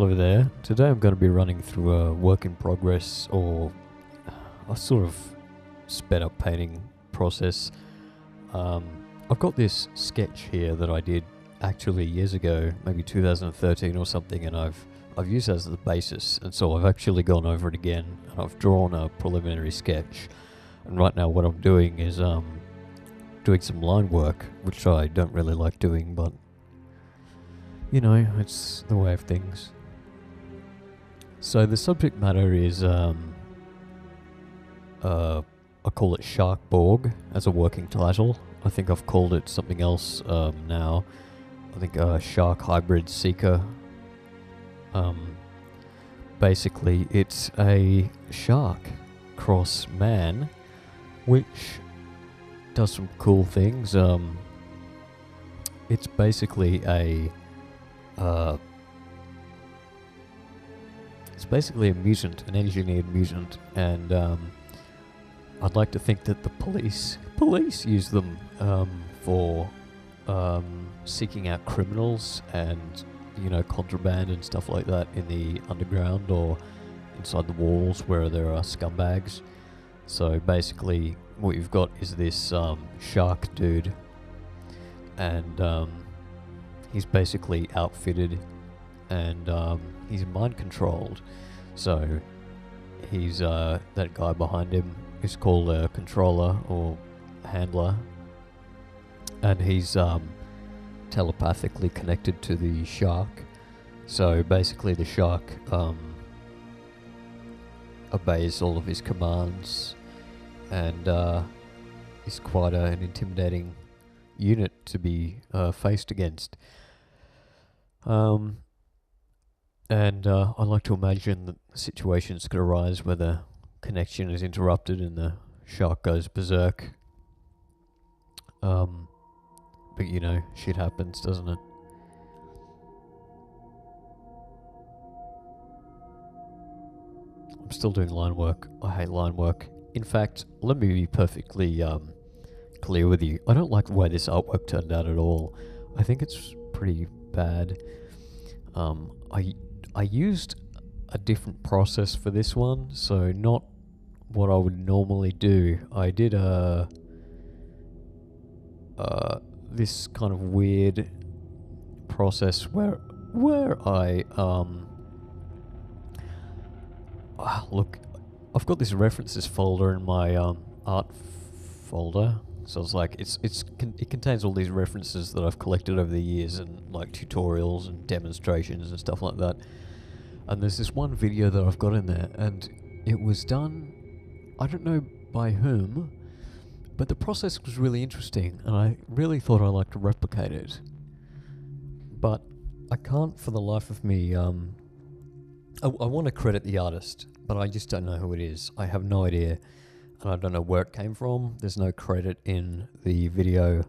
Hello there. Today I'm going to be running through a work in progress or a sort of sped up painting process. I've got this sketch here that I did actually years ago, maybe 2013 or something, and I've used it as the basis, and so I've actually gone over it again and I've drawn a preliminary sketch. And right now what I'm doing is doing some line work, which I don't really like doing, but you know, it's the way of things. So the subject matter is, I call it Sharkborg as a working title. I think I've called it something else now. I think Shark Hybrid Seeker. Basically, it's a shark cross man, which does some cool things. It's basically a mutant, an engineered mutant, and I'd like to think that the police use them for seeking out criminals and, you know, contraband and stuff like that in the underground or inside the walls where there are scumbags. So basically what you've got is this shark dude, and he's basically outfitted and he's mind controlled. So he's that guy behind him is called a controller or handler, and he's telepathically connected to the shark. So basically the shark obeys all of his commands, and is quite an intimidating unit to be faced against. And I like to imagine that situations could arise where the connection is interrupted and the shark goes berserk. But you know, shit happens, doesn't it? I'm still doing line work. I hate line work. In fact, let me be perfectly clear with you. I don't like the way this artwork turned out at all. I think it's pretty bad. I used a different process for this one, so not what I would normally do. I did this kind of weird process where I look, I've got this references folder in my art folder. So it's like it contains all these references that I've collected over the years, and like tutorials and demonstrations and stuff like that. And there's this one video that I've got in there, and it was done, I don't know by whom, but the process was really interesting, and I really thought I'd like to replicate it. But I can't for the life of me. I want to credit the artist, but I just don't know who it is. I have no idea. And I don't know where it came from. There's no credit in the video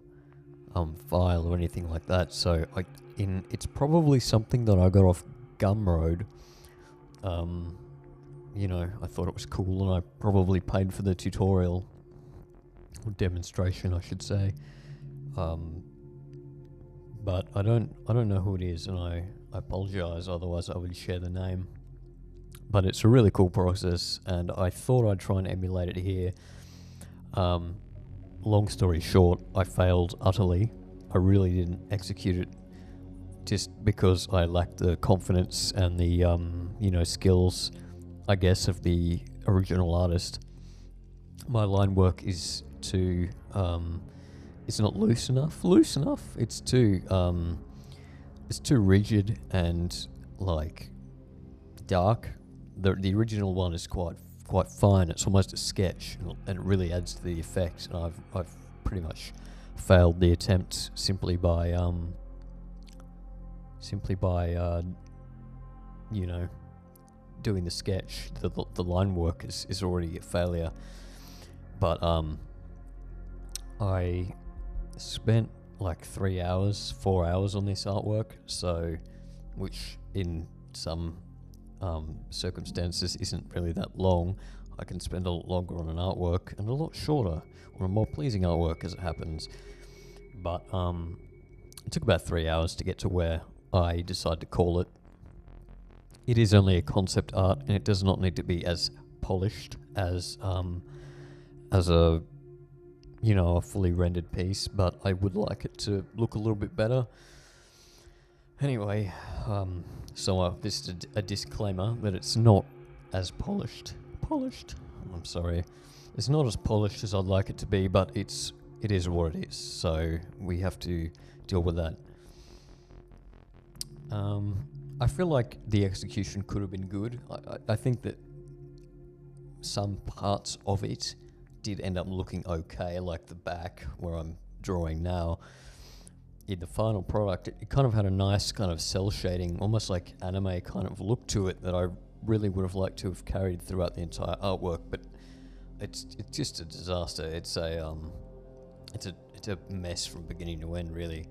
file or anything like that. So it's probably something that I got off Gumroad. You know, I thought it was cool, and I probably paid for the tutorial or demonstration, I should say. But I don't know who it is, and I apologize. Otherwise, I would share the name. But it's a really cool process, and I thought I'd try and emulate it here. Long story short, I failed utterly. I really didn't execute it, just because I lacked the confidence and the you know, skills, I guess, of the original artist. My line work is too it's not loose enough. It's too rigid and like dark. The original one is quite fine. It's almost a sketch, and it really adds to the effect. And I've pretty much failed the attempt simply by you know, doing the sketch. The line work is already a failure. But I spent like 4 hours on this artwork, so which in some circumstances isn't really that long. I can spend a lot longer on an artwork and a lot shorter on a more pleasing artwork, as it happens. But it took about 3 hours to get to where I decided to call it. it is only a concept art, and it does not need to be as polished as a a fully rendered piece, but I would like it to look a little bit better. Anyway, so this is a disclaimer that it's not as polished. I'm sorry. It's not as polished as I'd like it to be, but it is what it is. So we have to deal with that. I feel like the execution could have been good. I think that some parts of it did end up looking okay, like the back where I'm drawing now. In the final product, it kind of had a nice kind of cell shading, almost like anime kind of look to it that I really would have liked to have carried throughout the entire artwork, but it's just a disaster. It's a mess from beginning to end, really.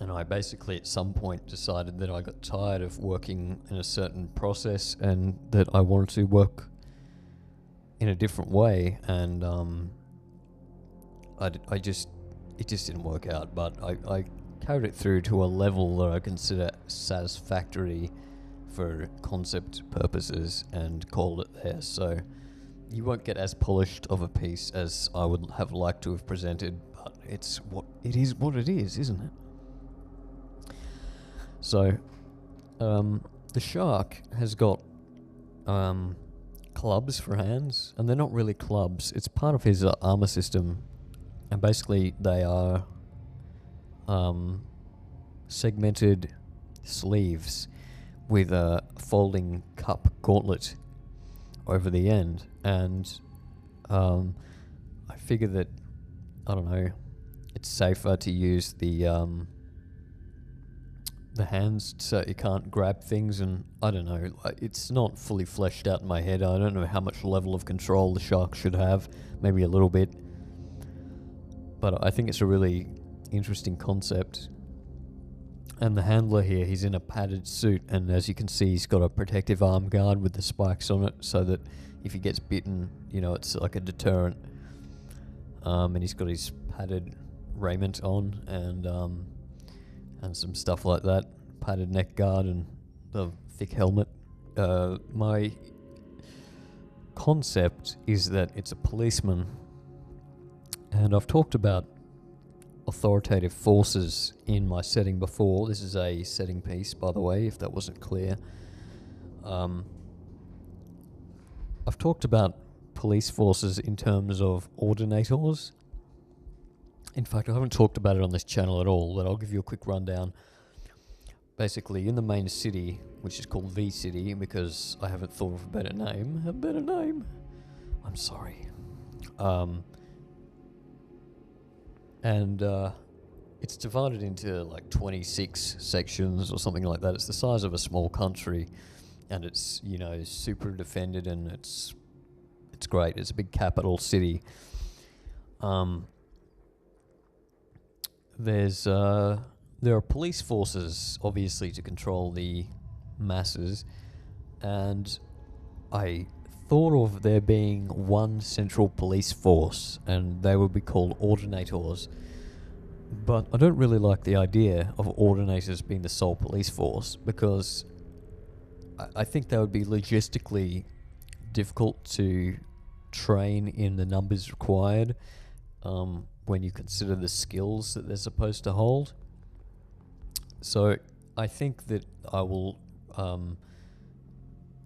And I basically at some point decided that I got tired of working in a certain process and that I wanted to work in a different way, and it just didn't work out, but I carried it through to a level that I consider satisfactory for concept purposes and called it there. So you won't get as polished of a piece as I would have liked to have presented, but it is what it is, isn't it? So the shark has got clubs for hands, and they're not really clubs. It's part of his armor system, and basically they are segmented sleeves with a folding cup gauntlet over the end. And I figure that, I don't know, it's safer to use the hands so you can't grab things, and I don't know, it's not fully fleshed out in my head. I don't know how much level of control the shark should have, maybe a little bit, but I think it's a really interesting concept. And the handler here, he's in a padded suit, and as you can see, he's got a protective arm guard with the spikes on it, so that if he gets bitten, it's like a deterrent. And he's got his padded raiment on, and some stuff like that, padded neck guard and the thick helmet. My concept is that it's a policeman, and I've talked about authoritative forces in my setting before. This is a setting piece, by the way, if that wasn't clear. I've talked about police forces in terms of ordinators. In fact, I haven't talked about it on this channel at all, but I'll give you a quick rundown. Basically, in the main city, which is called the city, because I haven't thought of a better name. I'm sorry. And it's divided into like 26 sections or something like that. It's the size of a small country, and it's super defended, and it's great. It's a big capital city. There are police forces, obviously, to control the masses, and I thought of there being one central police force, and they would be called ordinators. But I don't really like the idea of ordinators being the sole police force, because I think that would be logistically difficult to train in the numbers required when you consider the skills that they're supposed to hold. So I think that I will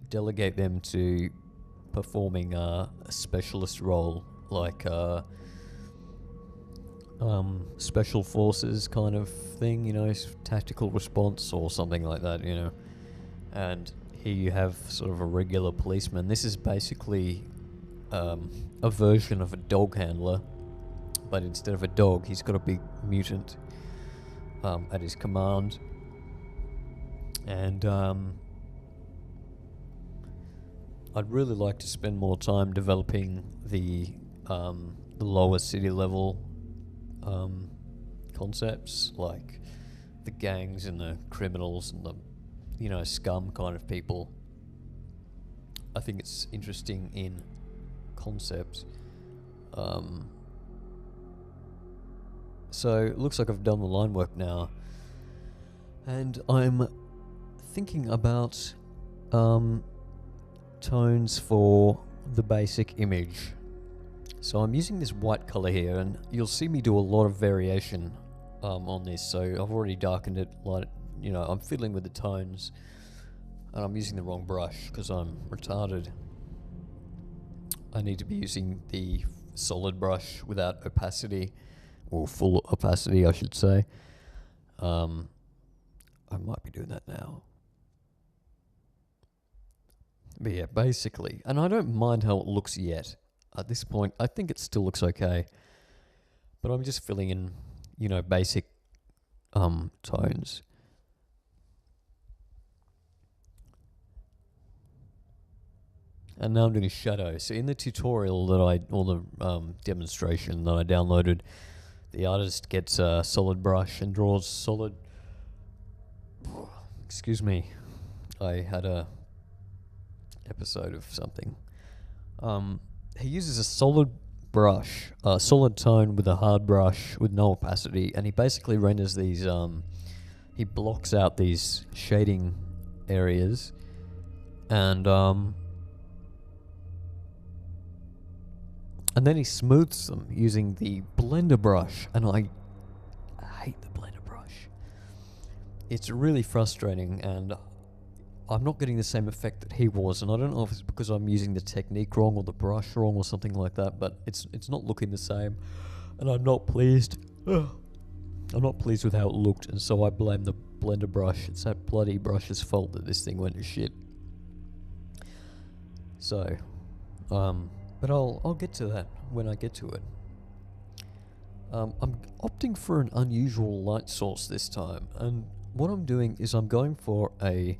delegate them to performing a specialist role, like special forces kind of thing, tactical response or something like that, And here you have sort of a regular policeman. This is basically a version of a dog handler, but instead of a dog, he's got a big mutant at his command. And I'd really like to spend more time developing the lower city level concepts, like the gangs and the criminals and the scum kind of people. I think it's interesting in concept. So it looks like I've done the line work now, and I'm thinking about tones for the basic image. So I'm using this white color here, and you'll see me do a lot of variation on this. So I've already darkened it, I'm fiddling with the tones, and I'm using the wrong brush because I'm retarded. I need to be using the solid brush without opacity, or full opacity I should say. I might be doing that now. But yeah, basically, and I don't mind how it looks yet. At this point, I think it still looks okay. But I'm just filling in, basic tones. And now I'm doing a shadow. So in the tutorial or the demonstration that I downloaded, the artist gets a solid brush and draws solid... Excuse me. I had a episode of something. He uses a solid brush, a solid tone with a hard brush with no opacity, and he basically renders these, he blocks out these shading areas, and then he smooths them using the blender brush, and I hate the blender brush. It's really frustrating, and I'm not getting the same effect that he was, and I don't know if it's because I'm using the technique wrong or the brush wrong or something like that, but it's not looking the same, and I'm not pleased. I'm not pleased with how it looked, and so I blame the blender brush. It's that bloody brush's fault that this thing went to shit. So, but I'll get to that when I get to it. I'm opting for an unusual light source this time, and what I'm doing is I'm going for a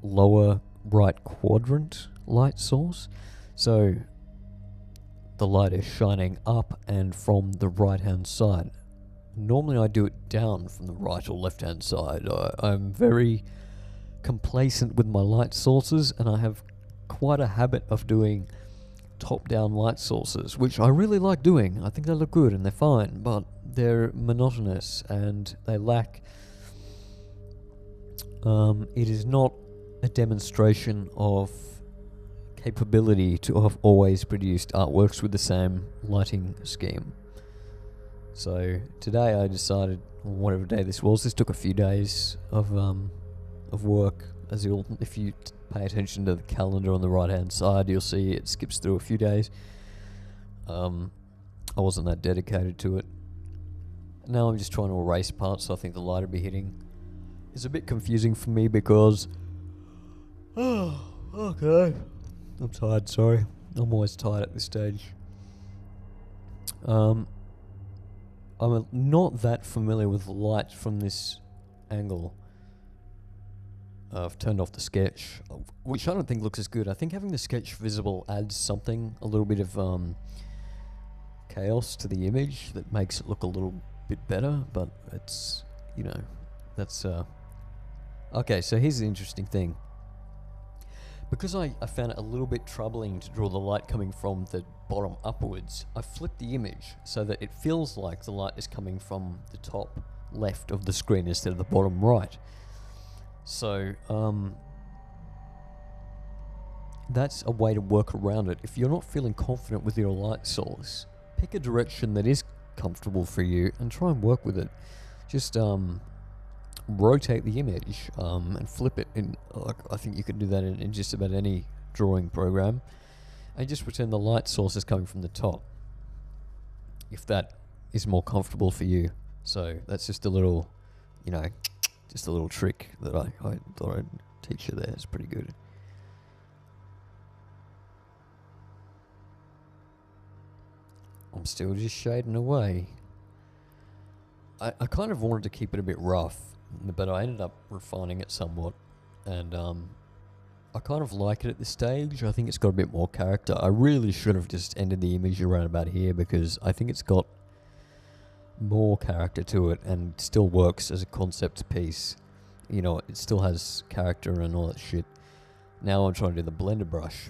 lower right quadrant light source. So the light is shining up and from the right hand side. Normally I do it down from the right or left hand side. I'm very complacent with my light sources, and I have quite a habit of doing top down light sources, which I really like doing. I think they look good and they're fine, but they're monotonous and they lack... it is not a demonstration of capability to have always produced artworks with the same lighting scheme. So today I decided, whatever day this was, this took a few days of work. If you pay attention to the calendar on the right hand side, you'll see it skips through a few days. I wasn't that dedicated to it. Now I'm just trying to erase parts, so I think the light will be hitting. It's a bit confusing for me because... Oh, okay. I'm tired, sorry. I'm always tired at this stage. I'm not that familiar with light from this angle. I've turned off the sketch, which I don't think looks as good. I think having the sketch visible adds something, a little bit of chaos to the image that makes it look a little bit better, but it's, that's... Okay, so here's the interesting thing. Because I found it a little bit troubling to draw the light coming from the bottom upwards, I flipped the image so that it feels like the light is coming from the top left of the screen instead of the bottom right. So, that's a way to work around it. If you're not feeling confident with your light source, pick a direction that is comfortable for you and try and work with it. Just, rotate the image and flip it in. I think you can do that in just about any drawing program, and just pretend the light source is coming from the top, if that is more comfortable for you. So that's just a little, just a little trick that I thought I'd teach you there. It's pretty good. I'm still just shading away. I kind of wanted to keep it a bit rough, but I ended up refining it somewhat, and I kind of like it at this stage. I think it's got a bit more character. I really should have just ended the image around about here, because I think it's got more character to it and still works as a concept piece. It still has character and all that shit. Now I'm trying to do the blender brush,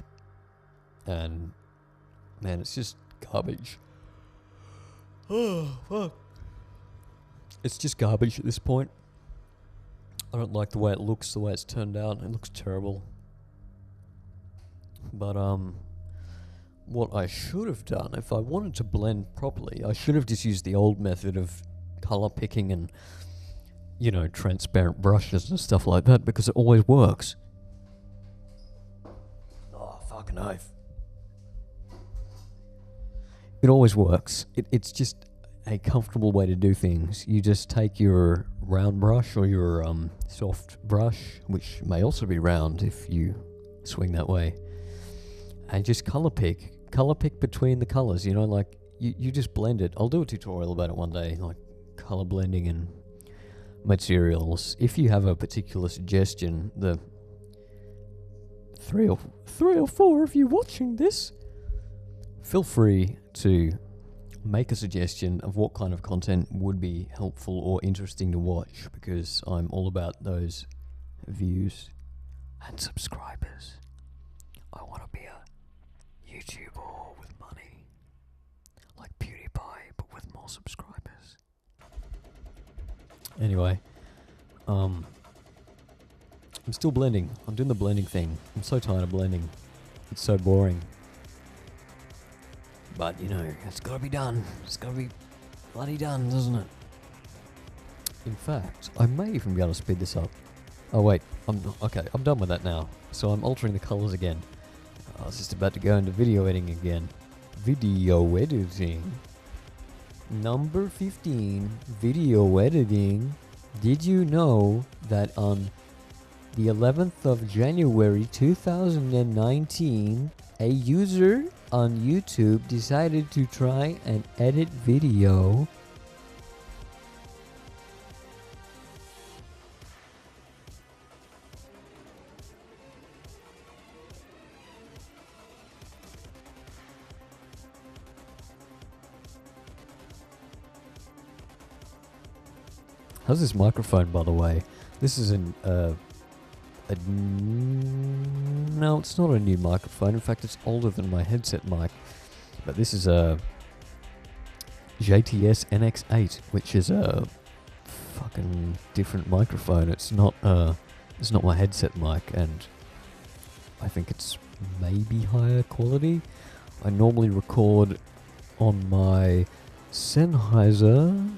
and man, it's just garbage. Oh, fuck. It's just garbage at this point. don't like the way it looks, the way it's turned out. It looks terrible. But what I should have done, if I wanted to blend properly, I should have just used the old method of color picking and, you know, transparent brushes and stuff like that, because it always works. Oh, fucking oath. It always works. It's just a comfortable way to do things. You just take your round brush or your soft brush, which may also be round if you swing that way, and just color pick between the colors, you know, like you just blend it. I'll do a tutorial about it one day, like color blending and materials. If you have a particular suggestion, the three or four of you watching this, feel free to make a suggestion of what kind of content would be helpful or interesting to watch, because I'm all about those views and subscribers. I want to be a YouTuber with money, like PewDiePie, but with more subscribers. Anyway, I'm still blending. I'm doing the blending thing. I'm so tired of blending. It's so boring. But, you know, it's got to be done. It's got to be bloody done, doesn't it? In fact, I may even be able to speed this up. Oh, wait. I'm done with that now. So I'm altering the colors again. I was just about to go into video editing again. Video editing. Number 15. Video editing. Did you know that on the 11th of January 2019, a user on YouTube decided to try and edit video How's this microphone, by the way? This is no, it's not a new microphone. In fact, it's older than my headset mic. But this is a JTS NX8, which is a fucking different microphone. It's not my headset mic, and I think it's maybe higher quality. I normally record on my Sennheiser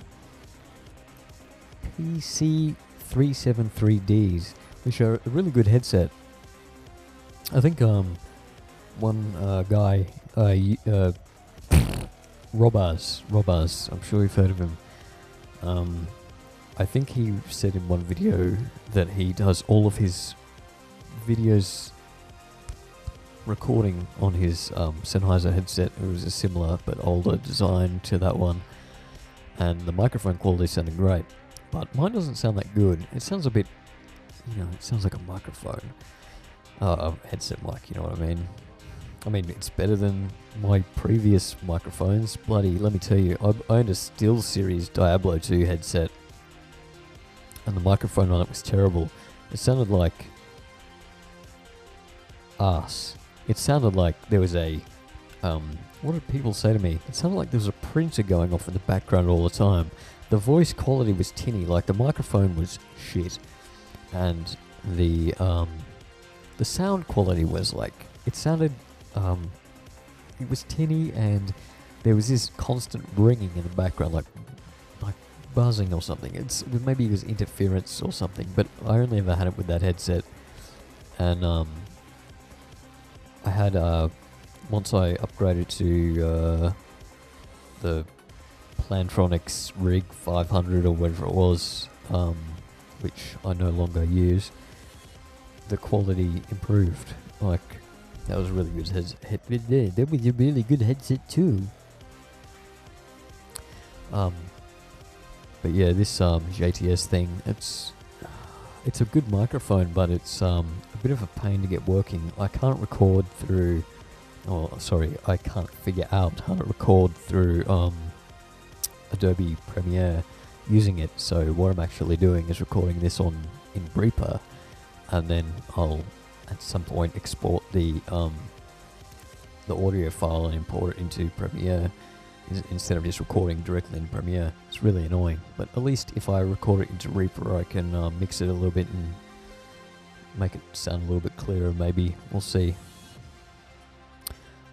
PC373Ds, which are a really good headset. I think one guy, Robaz, I'm sure you've heard of him. I think he said in one video that he does all of his videos recording on his Sennheiser headset. It was a similar but older design to that one, and the microphone quality sounded great. But mine doesn't sound that good. It sounds a bit, it sounds like a microphone. A headset mic, you know what I mean? I mean, it's better than my previous microphones. Bloody, let me tell you, I owned a SteelSeries Diablo 2 headset, and the microphone on it was terrible. It sounded like arse. It sounded like there was a, what did people say to me? It sounded like there was a printer going off in the background all the time. The voice quality was tinny, like the microphone was shit, and the sound quality was like, it sounded, it was tinny, and there was this constant ringing in the background, like buzzing or something. Maybe it was interference or something, but I only ever had it with that headset, and I had once I upgraded to the Plantronics Rig 500 or whatever it was, which I no longer use, the quality improved. Like, that was a really good headset. That was a really good headset too. But yeah, this JTS thing, it's a good microphone, but it's a bit of a pain to get working. I can't record through, I can't figure out how to record through Adobe Premiere using it. So what I'm actually doing is recording this in Reaper, and then I'll at some point export the audio file and import it into Premiere instead of just recording directly in Premiere. It's really annoying, but at least if I record it into Reaper, I can mix it a little bit and make it sound a little bit clearer, maybe. We'll see.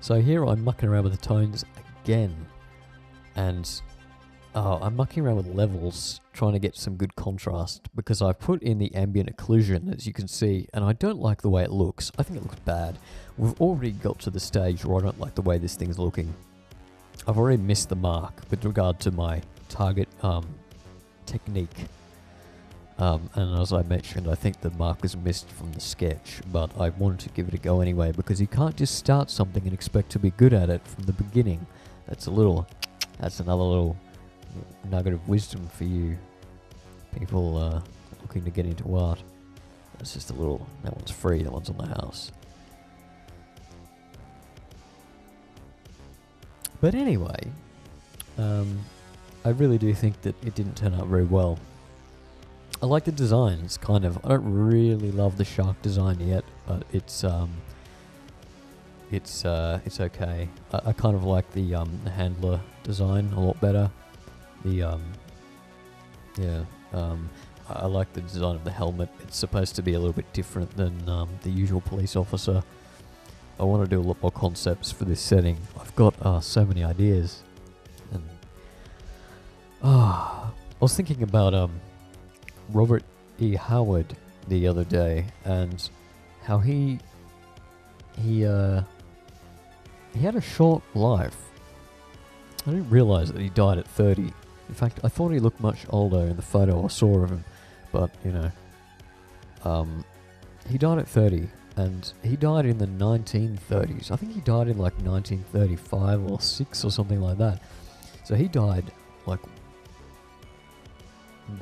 So here I'm mucking around with the tones again, and I'm mucking around with levels, trying to get some good contrast, because I've put in the ambient occlusion, as you can see, and I don't like the way it looks. I think it looks bad. We've already got to the stage where I don't like the way this thing's looking. I've already missed the mark with regard to my target technique. And as I mentioned, I think the mark was missed from the sketch, but I wanted to give it a go anyway, because you can't just start something and expect to be good at it from the beginning. That's another little nugget of wisdom for you people looking to get into art. That's just a little, that one's free, that one's on the house. But anyway, I really do think that it didn't turn out very well. I like the designs, kind of. I don't really love the shark design yet, but it's okay. I kind of like the handler design a lot better. I like the design of the helmet. It's supposed to be a little bit different than the usual police officer. I want to do a lot more concepts for this setting. I've got so many ideas, and I was thinking about Robert E. Howard the other day, and how he had a short life. I didn't realize that he died at 30. In fact, I thought he looked much older in the photo I saw of him, but you know, he died at 30, and he died in the 1930s. I think he died in like 1935 or 6 or something like that. So he died like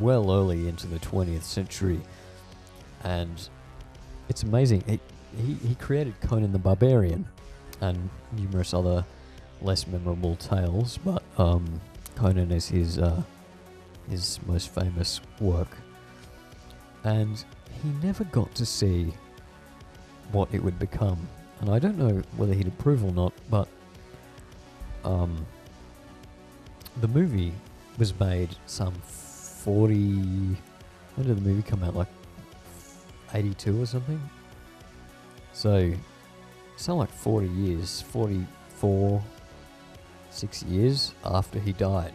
well early into the 20th century, and it's amazing. He created Conan the Barbarian and numerous other less memorable tales, but Conan is his most famous work, and he never got to see what it would become, and I don't know whether he'd approve or not, but the movie was made some 40... when did the movie come out? Like 82 or something? So it's not like 40 years, 44, 6 years after he died.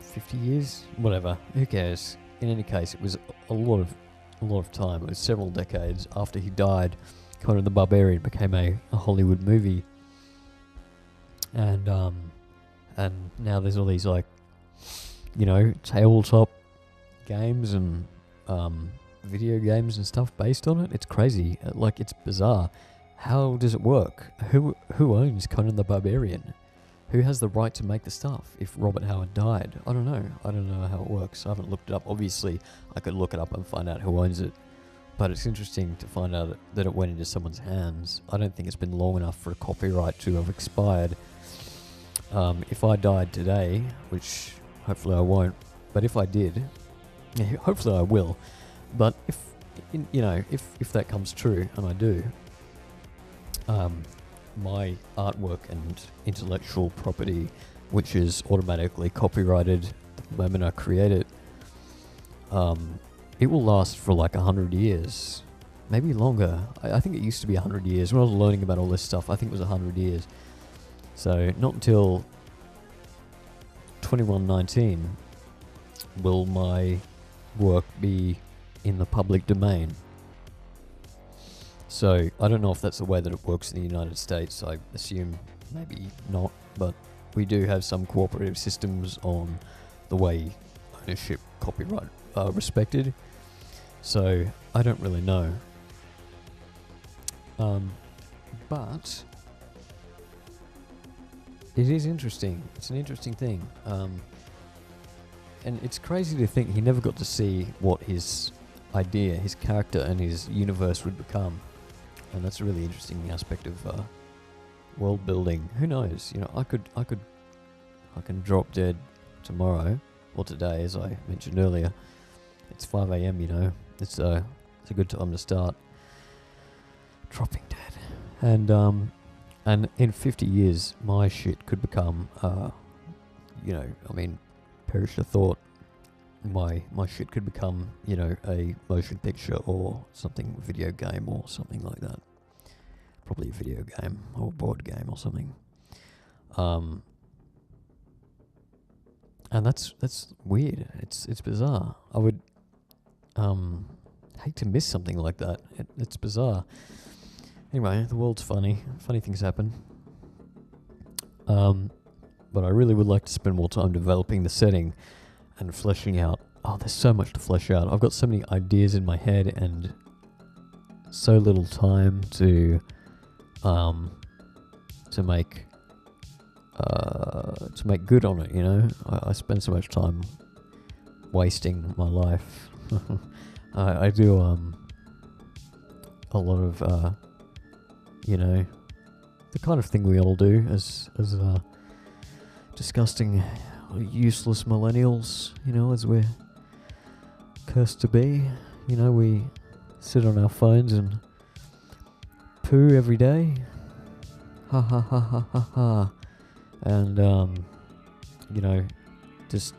50 years? Whatever. Who cares? In any case, it was a lot of time. It was several decades after he died. Conan the Barbarian became a Hollywood movie. And now there's all these, like, you know, tabletop games and video games and stuff based on it. It's crazy. Like, it's bizarre. How does it work? Who owns Conan the Barbarian? Who has the right to make the stuff if Robert Howard died? I don't know. I don't know how it works. I haven't looked it up. Obviously, I could look it up and find out who owns it. But it's interesting to find out that it went into someone's hands. I don't think it's been long enough for a copyright to have expired. If I died today, which hopefully I won't, but if I did, hopefully I will. But if that comes true, and I do, my artwork and intellectual property, which is automatically copyrighted the moment I create it, it will last for like 100 years, maybe longer. I think it used to be 100 years. When I was learning about all this stuff, I think it was 100 years. So not until 2119 will my work be in the public domain. So I don't know if that's the way that it works in the United States. I assume maybe not, but we do have some cooperative systems on the way ownership, copyright are respected. So I don't really know. But it is interesting. It's an interesting thing. And it's crazy to think he never got to see what his idea, his character, and his universe would become. And that's a really interesting aspect of world building. Who knows? You know, I can drop dead tomorrow or today, as I mentioned earlier. It's 5 a.m. You know, it's a good time to start dropping dead. And in 50 years, my shit could become, perish the thought. My shit could become, a motion picture or something, video game or something like that. Probably a video game or a board game or something. And that's weird. It's bizarre. I would hate to miss something like that. It's bizarre. Anyway, the world's funny. Funny things happen. But I really would like to spend more time developing the setting and fleshing out. Oh, there's so much to flesh out. I've got so many ideas in my head and so little time to make good on it, I spend so much time wasting my life. I do a lot of the kind of thing we all do as disgusting, useless millennials, as we're cursed to be. We sit on our phones and poo every day. Ha ha ha ha ha ha. And, just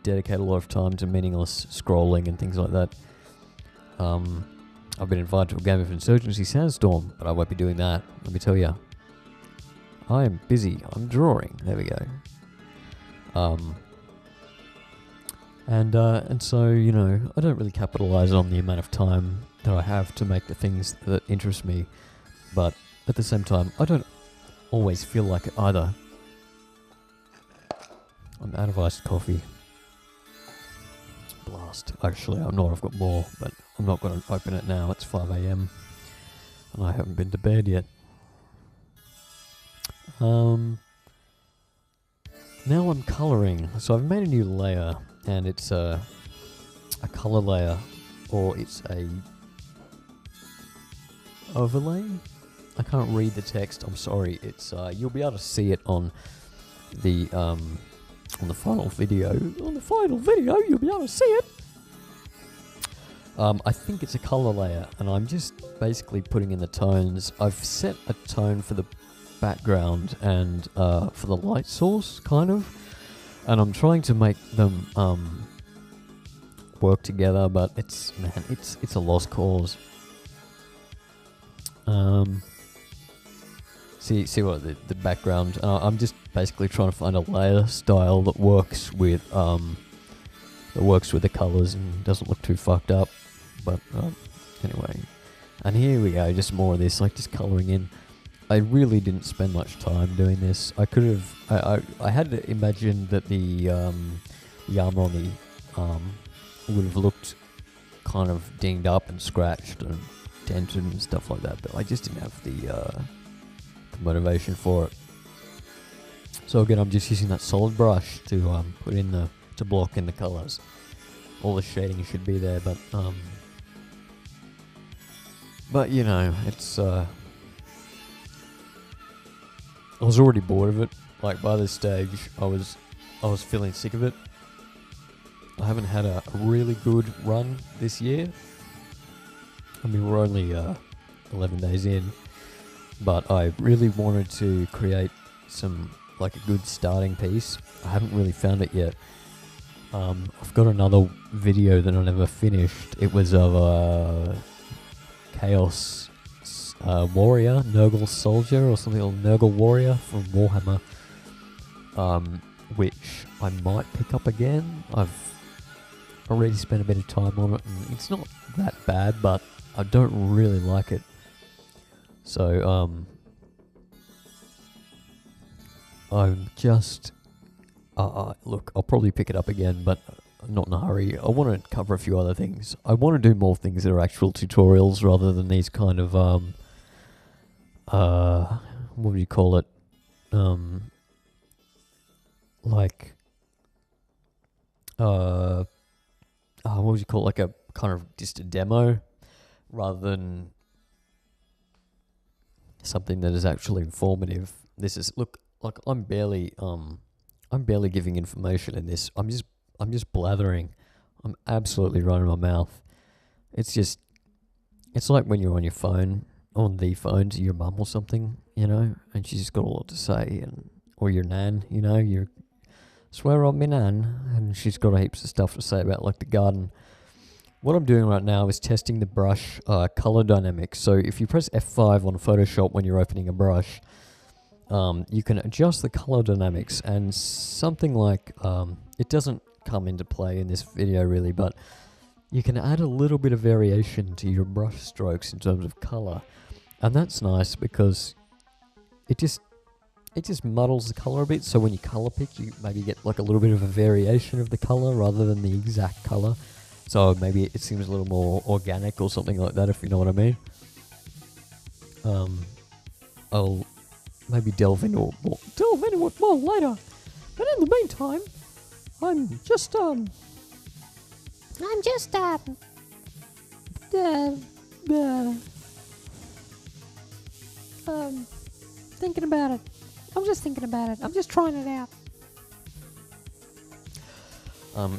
dedicate a lot of time to meaningless scrolling and things like that. I've been invited to a game of Insurgency Sandstorm, but I won't be doing that, let me tell you. I am busy. I'm drawing. There we go. And so, I don't really capitalize on the amount of time that I have to make the things that interest me, but at the same time, I don't always feel like it either. I'm out of iced coffee. Blast. Actually, I'm not. I've got more, but I'm not going to open it now. It's 5 a.m. and I haven't been to bed yet. Now I'm colouring. So I've made a new layer, and it's a colour layer, or it's a overlay. I can't read the text. I'm sorry. It's you'll be able to see it on the final video. On the final video, you'll be able to see it. I think it's a colour layer, and I'm just basically putting in the tones. I've set a tone for the background and for the light source, kind of, and I'm trying to make them work together, but it's a lost cause. See what the background. I'm just basically trying to find a layer style that works with the colours and doesn't look too fucked up. But anyway, and here we go. Just more of this, like just colouring in. I really didn't spend much time doing this. I could have. I had to imagine that the armour on the would have looked kind of dinged up and scratched and dented and stuff like that. But I just didn't have the motivation for it. So again, I'm just using that solid brush to put in to block in the colours. All the shading should be there, but it's I was already bored of it. Like by this stage, I was feeling sick of it. I haven't had a really good run this year. I mean, we're only 11 days in, but I really wanted to create like a good starting piece. I haven't really found it yet. I've got another video that I never finished. It was of a Chaos Warrior, Nurgle Soldier or something, or Nurgle Warrior from Warhammer, which I might pick up again. I've already spent a bit of time on it, and it's not that bad, but I don't really like it. So, I'm just... look, I'll probably pick it up again, but not in a hurry. I want to cover a few other things. I want to do more things that are actual tutorials rather than these kind of, what do you call it? What would you call it? Like a kind of just a demo rather than something that is actually informative. This is, look, like I'm barely giving information in this. I'm just blathering. I'm absolutely running my mouth. it's like when you're on your phone, on the phone to your mum or something, you know, and she's got a lot to say, or your nan, you know, you swear on me nan, and she's got heaps of stuff to say about like the garden. What I'm doing right now is testing the brush color dynamics. So if you press F5 on Photoshop when you're opening a brush, you can adjust the color dynamics, and something like, it doesn't come into play in this video really, but you can add a little bit of variation to your brush strokes in terms of color. And that's nice because it just muddles the color a bit, so when you color pick, you maybe get like a little bit of a variation of the color rather than the exact color. So maybe it seems a little more organic or something like that, if you know what I mean. I'll maybe delve into it more later. But in the meantime, I'm just thinking about it. I'm just thinking about it. I'm just trying it out.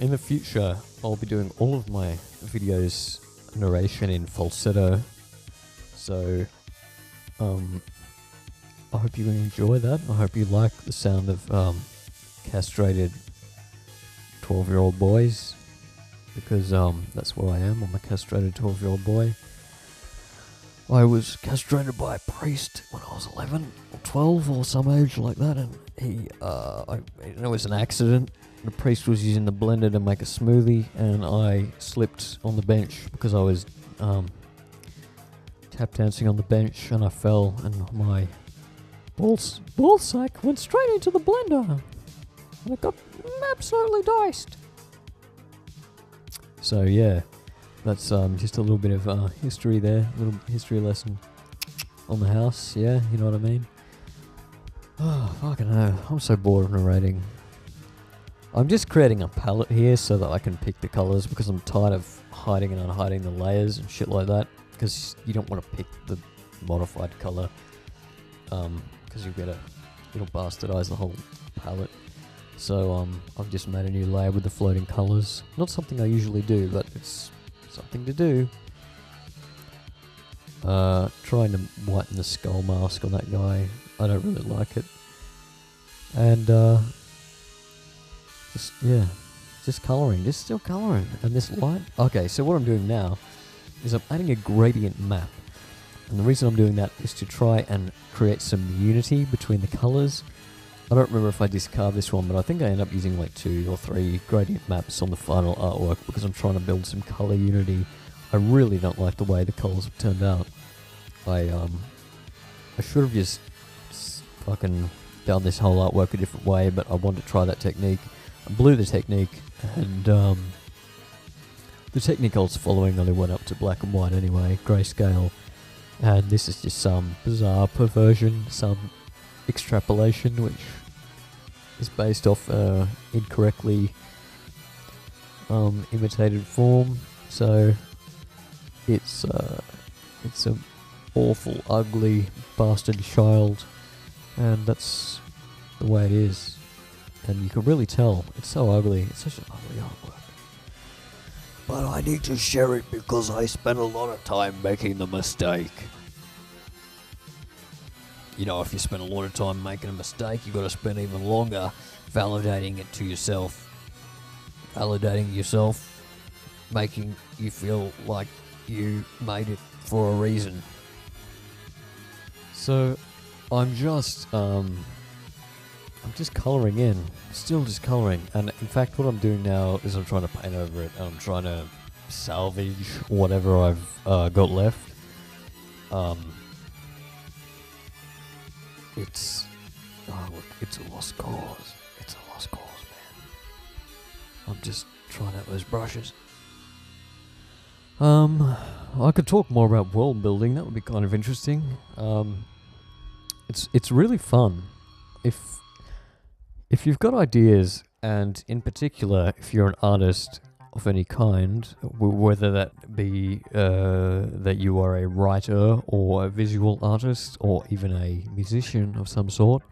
In the future, I'll be doing all of my videos narration in falsetto. So, I hope you enjoy that. I hope you like the sound of castrated 12-year-old boys, because that's what I am. I'm a castrated 12-year-old boy. I was castrated by a priest when I was 11 or 12 or some age like that, and it was an accident. The priest was using the blender to make a smoothie, and I slipped on the bench because I was tap dancing on the bench, and I fell, and my ball sack went straight into the blender, and it got absolutely diced. So yeah, that's just a little bit of history there, a little history lesson on the house. Yeah, you know what I mean. Oh, fucking hell, I'm so bored of narrating. I'm just creating a palette here so that I can pick the colors, because I'm tired of hiding and unhiding the layers and shit like that, because you don't want to pick the modified color, because it'll bastardize the whole palette. So I've just made a new layer with the floating colors. Not something I usually do, but it's something to do. Trying to whiten the skull mask on that guy. I don't really like it. And just colouring, just still colouring. And this light. Okay, so what I'm doing now is I'm adding a gradient map. And the reason I'm doing that is to try and create some unity between the colours. I don't remember if I discard this one, but I think I end up using like 2 or 3 gradient maps on the final artwork, because I'm trying to build some colour unity. I really don't like the way the colours have turned out. I should have just fucking done this whole artwork a different way, but I wanted to try that technique. I blew the technique, and the technique I was following only went up to black and white anyway, grayscale, and this is just some bizarre perversion, some extrapolation which is based off incorrectly imitated form. So it's an awful, ugly, bastard child, and that's the way it is. And you can really tell it's so ugly. It's such an ugly artwork. But I need to share it because I spent a lot of time making the mistake. You know, if you spend a lot of time making a mistake, you've got to spend even longer validating it to yourself. Validating yourself, making you feel like you made it for a reason. So, I'm just colouring in. Still just colouring. And in fact, what I'm doing now is I'm trying to paint over it. I'm trying to salvage whatever I've got left. It's a lost cause. It's a lost cause, man. I'm just trying out those brushes. I could talk more about world building. That would be kind of interesting. It's really fun. If you've got ideas, and in particular, if you're an artist of any kind, whether that be that you are a writer or a visual artist or even a musician of some sort,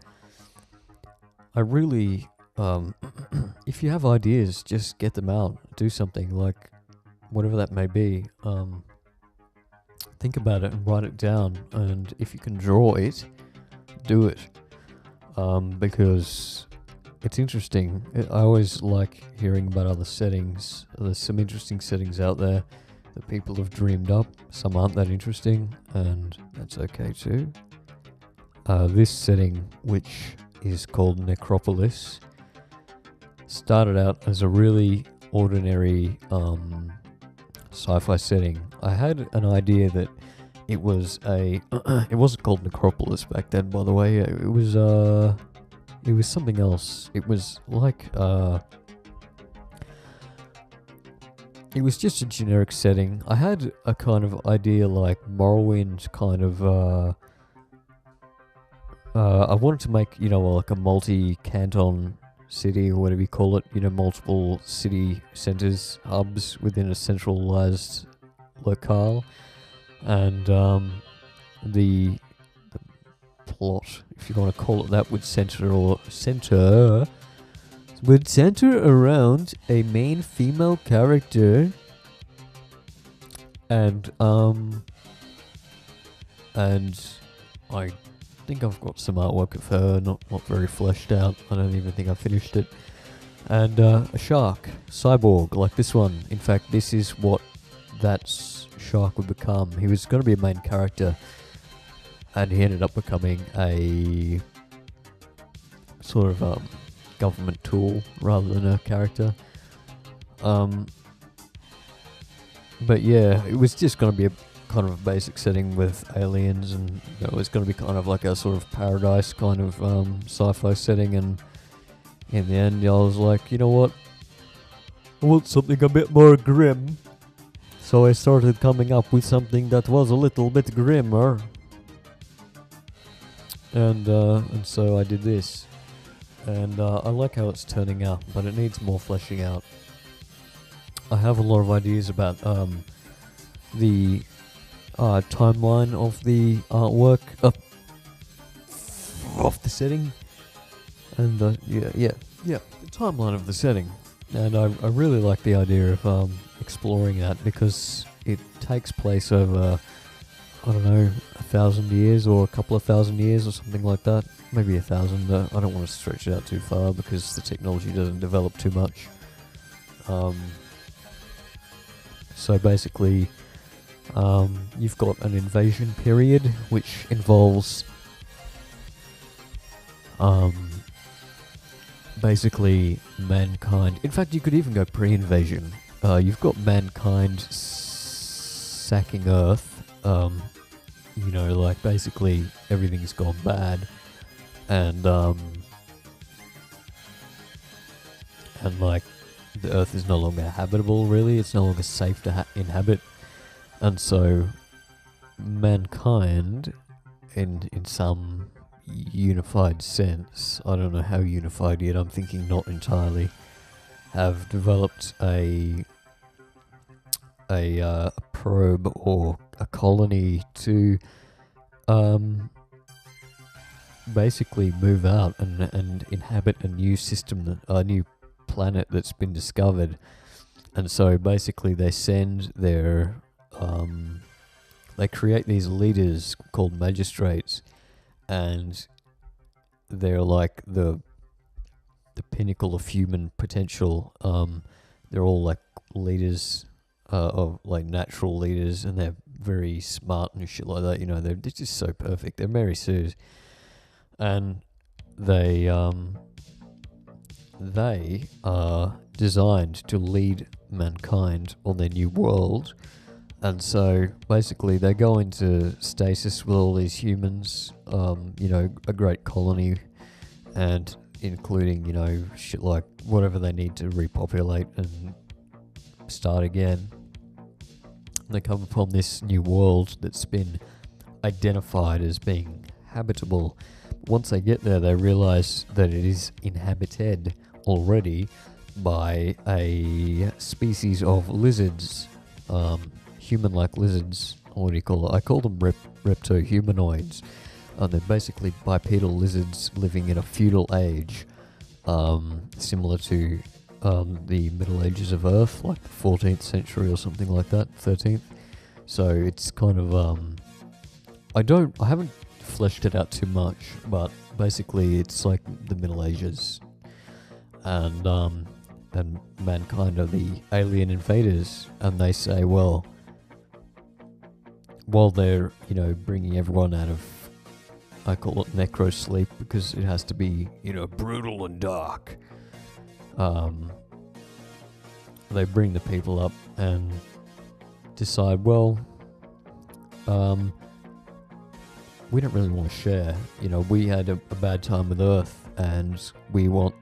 I really, if you have ideas, just get them out, do something. Like, whatever that may be, think about it and write it down. And if you can draw it, do it. Because it's interesting. I always like hearing about other settings. There's some interesting settings out there that people have dreamed up. Some aren't that interesting, and that's okay too. This setting, which is called Necropolis, started out as a really ordinary sci-fi setting. I had an idea that it was a it wasn't called Necropolis back then, by the way. It was something else. It was like it was just a generic setting. I had a kind of idea like Morrowind kind of I wanted to make, like a multi-canton city or whatever you call it, multiple city centers, hubs within a centralized locale. And the plot, if you want to call it that, would center around a main female character, and I think I've got some artwork of her, not very fleshed out. I don't even think I finished it. And a shark, cyborg, like this one. In fact, this is what that shark would become. He was going to be a main character, and he ended up becoming a sort of government tool rather than a character. But yeah, it was just going to be a kind of a basic setting with aliens, and it was going to be kind of like a sort of paradise kind of sci-fi setting. And in the end, I was like, you know what? I want something a bit more grim. So I started coming up with something that was a little bit grimmer. And so I did this. And I like how it's turning out, but it needs more fleshing out. I have a lot of ideas about the timeline of the artwork of the setting. And the timeline of the setting. And I really like the idea of exploring that, because it takes place over, I don't know, 1,000 years or a couple of thousand years or something like that. Maybe 1,000. I don't want to stretch it out too far because the technology doesn't develop too much. So basically, you've got an invasion period which involves basically mankind. In fact, you could even go pre-invasion. You've got mankind sacking Earth. Like basically everything's gone bad, and like the Earth is no longer habitable. Really, it's no longer safe to inhabit, and so mankind, in some unified sense, I don't know how unified yet, I'm thinking not entirely, have developed a probe or a colony to basically move out and inhabit a new system, a new planet that's been discovered. And so basically they send their they create these leaders called magistrates, and they're like the pinnacle of human potential. They're all like leaders of like natural leaders, and they're very smart and shit like that. They're just so perfect. They're Mary Sue's, and they are designed to lead mankind on their new world. And so basically they go into stasis with all these humans, a great colony, and including, shit like whatever they need to repopulate and start again. They come upon this new world that's been identified as being habitable. Once they get there, they realize that it is inhabited already by a species of lizards, human-like lizards. What do you call it? I call them repto-humanoids. They're basically bipedal lizards living in a feudal age, similar to the Middle Ages of Earth, like the 14th century or something like that, 13th. So it's kind of I haven't fleshed it out too much, but basically it's like the Middle Ages, and mankind are the alien invaders, and they say, well, while they're, bringing everyone out of, I call it necro sleep because it has to be, brutal and dark. They bring the people up and decide, well, we don't really want to share. We had a bad time with Earth, and we want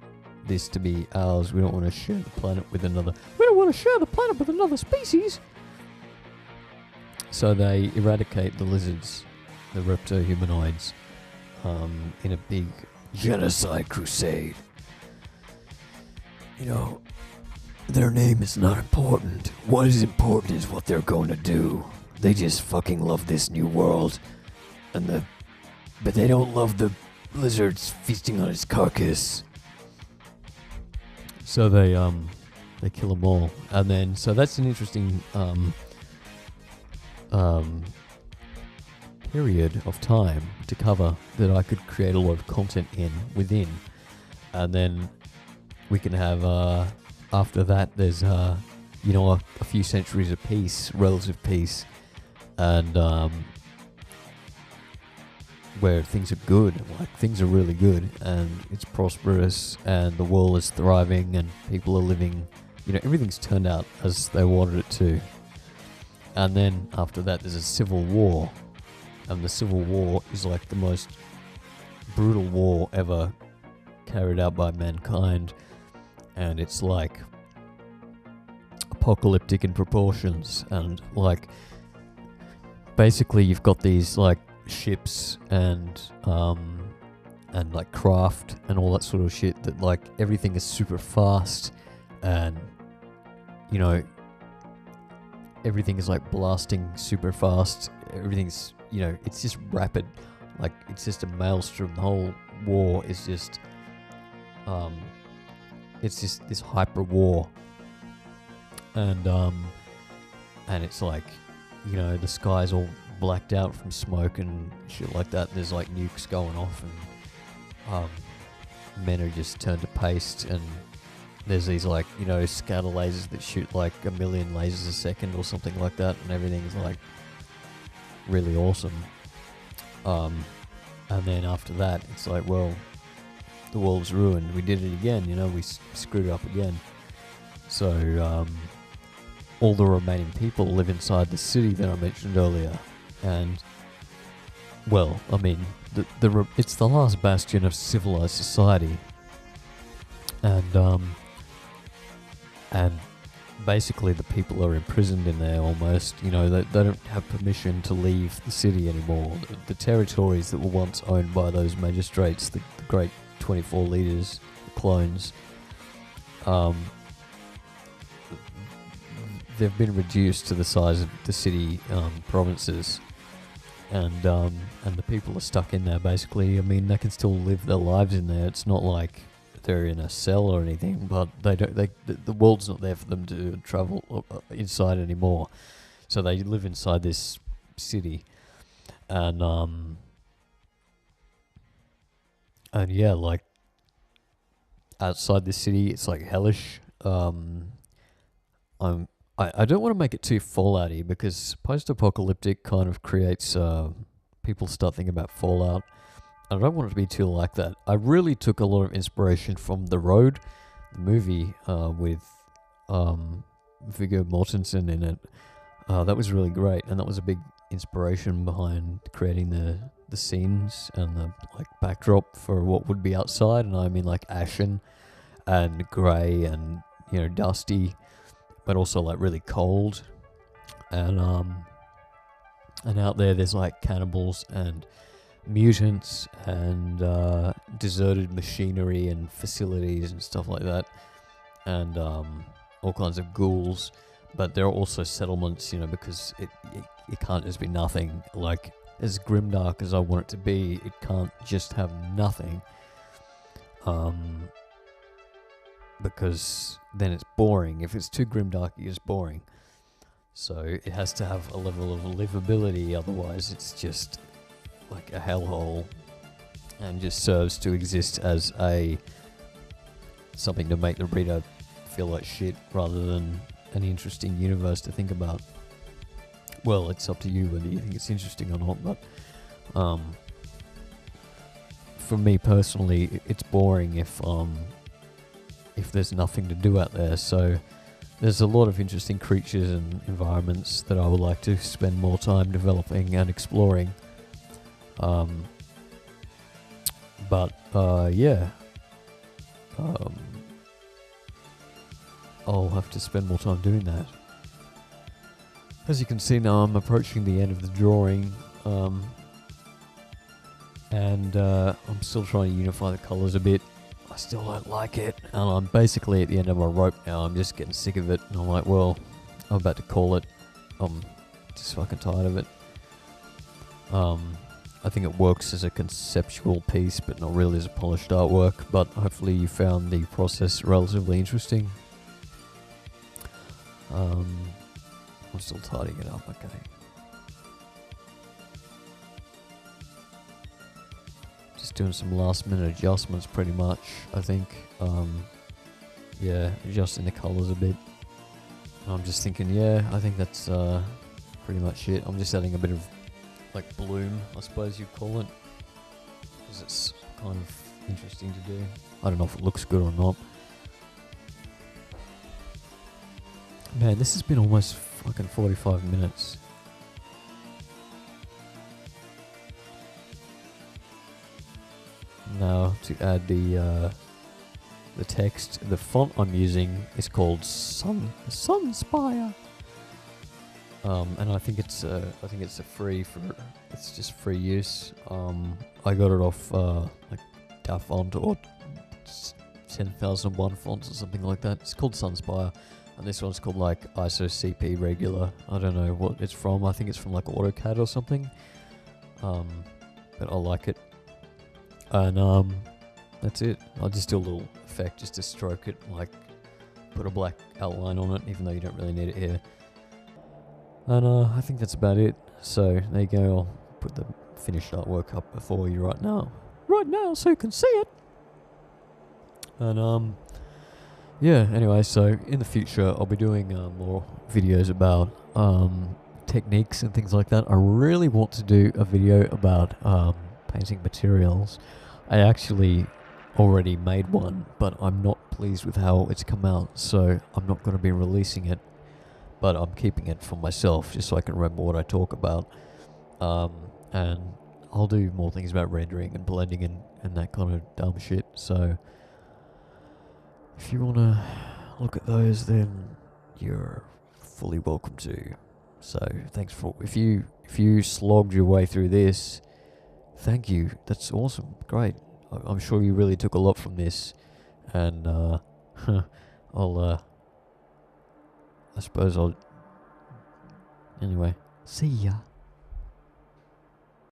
this to be ours. We don't want to share the planet with another. We don't want to share the planet with another species. So they eradicate the lizards, the repto-humanoids, in a big genocide crusade. Their name is not important. What is important is what they're going to do. They just fucking love this new world, but they don't love the lizards feasting on its carcass. So they kill them all, and then so that's an interesting period of time to cover that I could create a lot of content within, and then we can have after that there's a few centuries of peace, relative peace, and where things are good, like things are really good, and it's prosperous, and the world is thriving, and people are living, everything's turned out as they wanted it to. And then after that there's a civil war, and the civil war is like the most brutal war ever carried out by mankind, and it's like apocalyptic in proportions, and like basically you've got these like ships and like craft and all that sort of shit that like everything is super fast, and everything is like blasting super fast. Everything's it's just rapid, like it's just a maelstrom. The whole war is just it's just this hyper war, and it's like the sky's all blacked out from smoke and shit like that. There's like nukes going off, and men are just turned to paste, and there's these like scatter lasers that shoot like 1 million lasers a second or something like that, and everything's like really awesome. And then after that it's like, well, the world's ruined, we did it again, we screwed up again. So all the remaining people live inside the city that I mentioned earlier, and well, I mean, it's the last bastion of civilized society, and basically the people are imprisoned in there almost. They don't have permission to leave the city anymore. The territories that were once owned by those magistrates, the great 24 leaders, the clones, they've been reduced to the size of the city provinces, and the people are stuck in there basically. I mean, they can still live their lives in there. It's not like they're in a cell or anything, but the world's not there for them to travel inside anymore. So they live inside this city, and yeah, like outside the city, it's like hellish. I don't want to make it too Fallout-y, because post-apocalyptic kind of creates people start thinking about Fallout. I don't want it to be too like that. I really took a lot of inspiration from The Road, the movie with Viggo Mortensen in it. That was really great, and that was a big inspiration behind creating the scenes and the like backdrop for what would be outside. And I mean like ashen and grey and dusty, but also like really cold. And out there's like cannibals and mutants and deserted machinery and facilities and stuff like that, and all kinds of ghouls. But there are also settlements, because it can't just be nothing. Like, as grimdark as I want it to be, it can't just have nothing. because then it's boring. If it's too grimdark, it's boring. So it has to have a level of livability, otherwise it's just like a hellhole and just serves to exist as something to make the reader feel like shit rather than an interesting universe to think about. Well, it's up to you whether you think it's interesting or not, but for me personally, it's boring if there's nothing to do out there. So there's a lot of interesting creatures and environments that I would like to spend more time developing and exploring. Yeah. I'll have to spend more time doing that. As you can see now, I'm approaching the end of the drawing, and I'm still trying to unify the colours a bit. I still don't like it, and I'm basically at the end of my rope now. I'm just getting sick of it, and I'm like, well, I'm about to call it. I'm just fucking tired of it. I think it works as a conceptual piece, but not really as a polished artwork, but hopefully you found the process relatively interesting. I'm still tidying it up, okay. Just doing some last minute adjustments pretty much, I think. Yeah, adjusting the colours a bit. I'm just thinking, yeah, I think that's pretty much it. I'm just adding a bit of like bloom, I suppose you'd call it, because it's kind of interesting to do. I don't know if it looks good or not. Man, this has been almost fucking 45 minutes. Now to add the text, the font I'm using is called Sunspire. And I think it's a it's just free use. I got it off like DaFont or 10,001 fonts or something like that. It's called Sunspire, and this one's called like ISO-CP regular. I don't know what it's from. I think it's from like AutoCAD or something. But I like it, and that's it. I'll just do a little effect just to stroke it, like put a black outline on it, even though you don't really need it here. And I think that's about it. So there you go. I'll put the finished artwork up before you right now, so you can see it. And yeah. Anyway, so in the future I'll be doing more videos about techniques and things like that. I really want to do a video about painting materials. I actually already made one, but I'm not pleased with how it's come out, so I'm not going to be releasing it. But I'm keeping it for myself, just so I can remember what I talk about. And I'll do more things about rendering and blending and that kind of dumb shit. So if you want to look at those, then you're fully welcome to. So thanks for if you slogged your way through this, thank you. That's awesome, great. I'm sure you really took a lot from this, and I suppose I'll... Anyway, see ya.